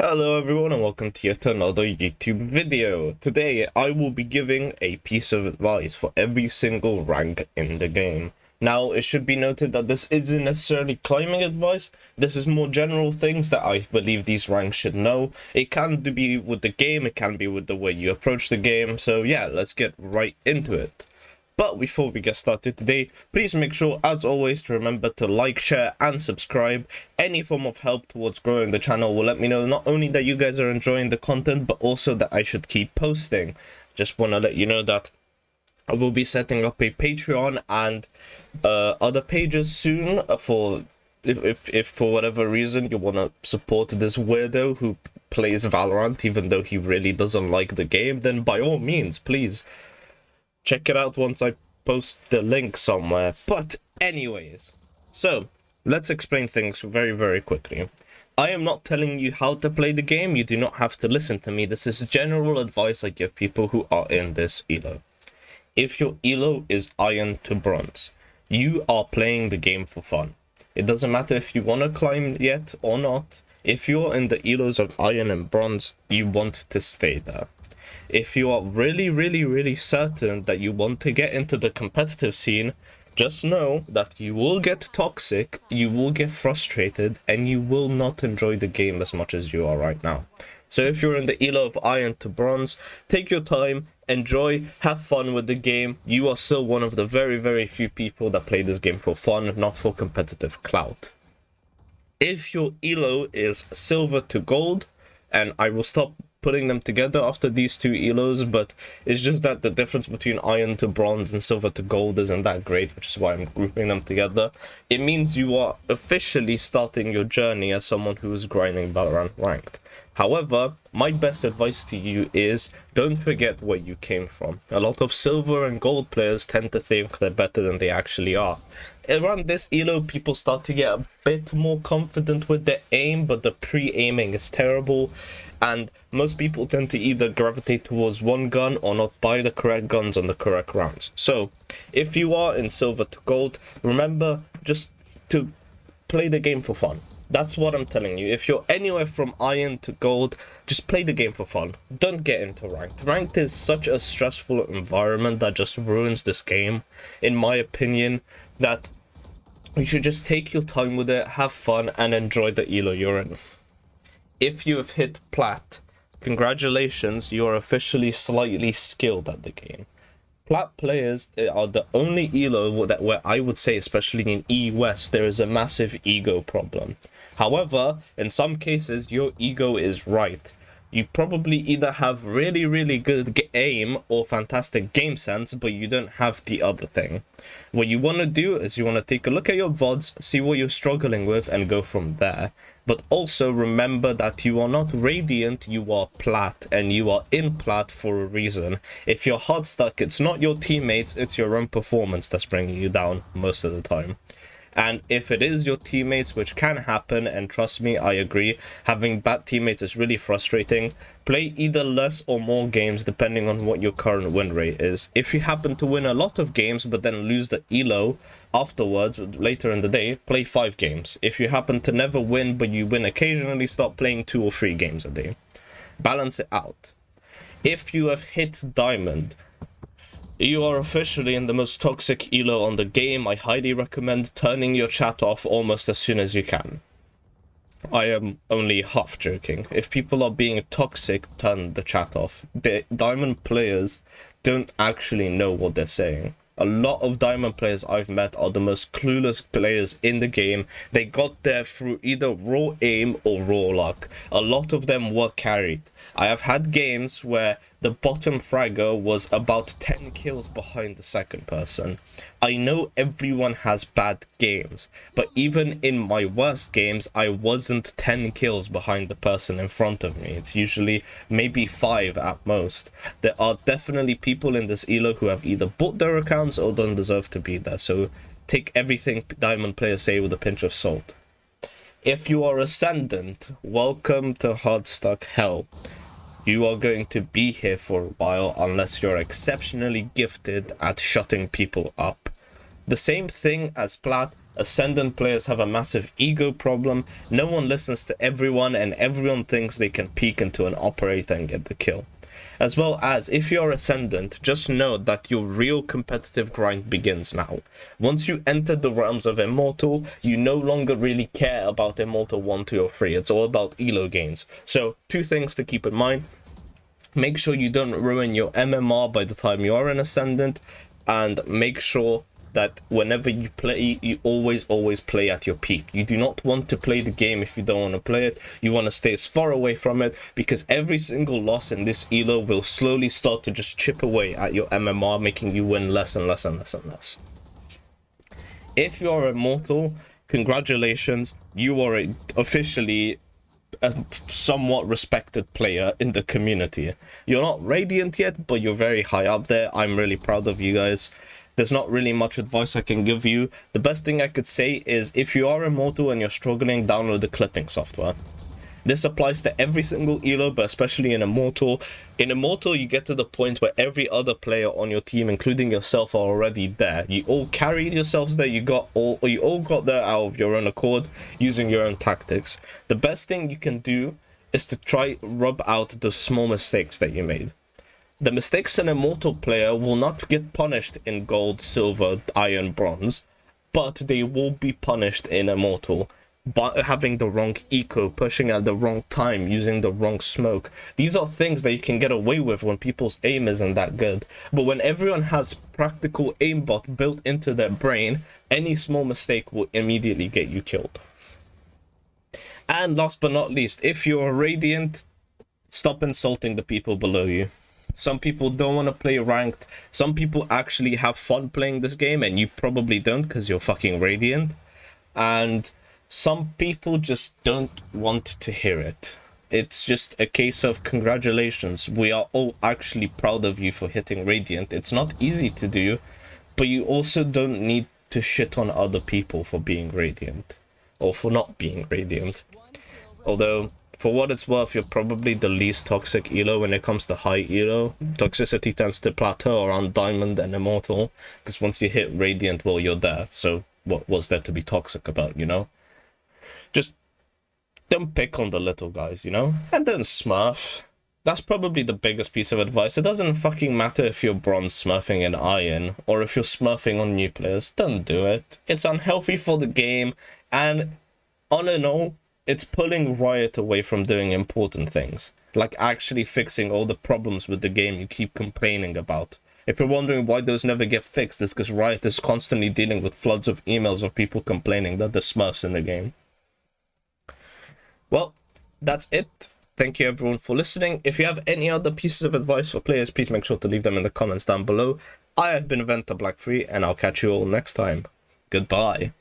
Hello everyone and welcome to yet another YouTube video. Today I will be giving a piece of advice for every single rank in the game. Now it should be noted that this isn't necessarily climbing advice, this is more general things that I believe these ranks should know. It can be with the game, it can be with the way you approach the game, so yeah, let's get right into it. But before we get started today, please make sure, as always, to remember to like, share, and subscribe. Any form of help towards growing the channel will let me know not only that you guys are enjoying the content, but also that I should keep posting. Just want to let you know that I will be setting up a Patreon and other pages soon for if for whatever reason you want to support this weirdo who plays Valorant, even though he really doesn't like the game, then by all means, please check it out once I post the link somewhere. But anyways, so let's explain things very quickly. I am not telling you how to play the game. You do not have to listen to me. This is general advice I give people who are in this elo. If your elo is iron to bronze, you are playing the game for fun. It doesn't matter if you want to climb yet or not. If you're in the elos of iron and bronze, you want to stay there. If you are really certain that you want to get into the competitive scene, just know that you will get toxic, you will get frustrated, and you will not enjoy the game as much as you are right now. So if you're in the elo of iron to bronze, take your time, enjoy, have fun with the game. You are still one of the very few people that play this game for fun, not for competitive clout. If your elo is silver to gold, and I will stop putting them together after these two elos, but it's just that the difference between iron to bronze and silver to gold isn't that great, which is why I'm grouping them together. It means you are officially starting your journey as someone who is grinding Valorant ranked. However, my best advice to you is don't forget where you came from. A lot of silver and gold players tend to think they're better than they actually are. Around this elo, people start to get a bit more confident with their aim, but the pre-aiming is terrible. And most people tend to either gravitate towards one gun or not buy the correct guns on the correct rounds. So, if you are in silver to gold, remember just to play the game for fun. That's what I'm telling you. If you're anywhere from iron to gold, just play the game for fun. Don't get into ranked. Ranked is such a stressful environment that just ruins this game, in my opinion, that you should just take your time with it, have fun, and enjoy the elo you're in. If you have hit plat, congratulations, you are officially slightly skilled at the game. Plat players are the only elo that where I would say, especially in E West, there is a massive ego problem. However, in some cases, your ego is right. You probably either have really good aim or fantastic game sense, but you don't have the other thing. What you want to do is you want to take a look at your VODs, see what you're struggling with, and go from there. But also remember that you are not radiant, you are plat, and you are in plat for a reason. If you're hard stuck, it's not your teammates, it's your own performance that's bringing you down most of the time. And if it is your teammates, which can happen, and trust me, I agree, having bad teammates is really frustrating. Play either less or more games depending on what your current win rate is. If you happen to win a lot of games but then lose the elo afterwards, later in the day, play 5 games. If you happen to never win but you win occasionally, start playing 2 or 3 games a day. Balance it out. If you have hit diamond, you are officially in the most toxic elo on the game. I highly recommend turning your chat off almost as soon as you can. I am only half joking. If people are being toxic, turn the chat off. The diamond players don't actually know what they're saying. A lot of diamond players I've met are the most clueless players in the game. They got there through either raw aim or raw luck. A lot of them were carried. I have had games where the bottom fragger was about 10 kills behind the second person. I know everyone has bad games, but even in my worst games, I wasn't 10 kills behind the person in front of me. It's usually maybe 5 at most. There are definitely people in this elo who have either bought their accounts or don't deserve to be there, so take everything diamond players say with a pinch of salt. If you are ascendant, welcome to hard stuck hell. You are going to be here for a while unless you're exceptionally gifted at shutting people up. The same thing as plat, Ascendant players have a massive ego problem. No one listens to everyone, and everyone thinks they can peek into an operator and get the kill. As well as, if you're Ascendant, just know that your real competitive grind begins now. Once you enter the realms of Immortal, you no longer really care about Immortal 1, 2, or 3. It's all about elo gains. So, 2 things to keep in mind. Make sure you don't ruin your MMR by the time you are an Ascendant, and make sure that whenever you play, you always play at your peak. You do not want to play the game if you don't want to play it. You want to stay as far away from it, because every single loss in this elo will slowly start to just chip away at your MMR, making you win less and less and less and less. If you are Immortal, congratulations, you are officially a somewhat respected player in the community. You're not Radiant yet, but you're very high up there. I'm really proud of you guys. There's not really much advice I can give you. The best thing I could say is, if you are Immortal and you're struggling, download the clipping software. This applies to every single elo, but especially in Immortal. In Immortal, you get to the point where every other player on your team, including yourself, are already there. You all carried yourselves there. You all got there out of your own accord, using your own tactics. The best thing you can do is to try rub out those small mistakes that you made. The mistakes an Immortal player will not get punished in gold, silver, iron, bronze, but they will be punished in Immortal. By having the wrong eco, pushing at the wrong time, using the wrong smoke. These are things that you can get away with when people's aim isn't that good. But when everyone has practical aimbot built into their brain, any small mistake will immediately get you killed. And last but not least, if you're Radiant, stop insulting the people below you. Some people don't want to play ranked. Some people actually have fun playing this game, and you probably don't because you're fucking Radiant. And some people just don't want to hear it. It's just a case of congratulations. We are all actually proud of you for hitting Radiant. It's not easy to do, but you also don't need to shit on other people for being Radiant. Or for not being Radiant. Although, for what it's worth, you're probably the least toxic elo when it comes to high elo. Toxicity tends to plateau around Diamond and Immortal, because once you hit Radiant, well, you're there. So what was there to be toxic about, you know? Just don't pick on the little guys, you know? And don't smurf. That's probably the biggest piece of advice. It doesn't fucking matter if you're bronze smurfing in iron, or if you're smurfing on new players. Don't do it. It's unhealthy for the game, and on and all, it's pulling Riot away from doing important things. Like actually fixing all the problems with the game you keep complaining about. If you're wondering why those never get fixed, it's because Riot is constantly dealing with floods of emails of people complaining that there's smurfs in the game. Well, that's it. Thank you everyone for listening. If you have any other pieces of advice for players, please make sure to leave them in the comments down below. I have been VentorBlack3, and I'll catch you all next time. Goodbye.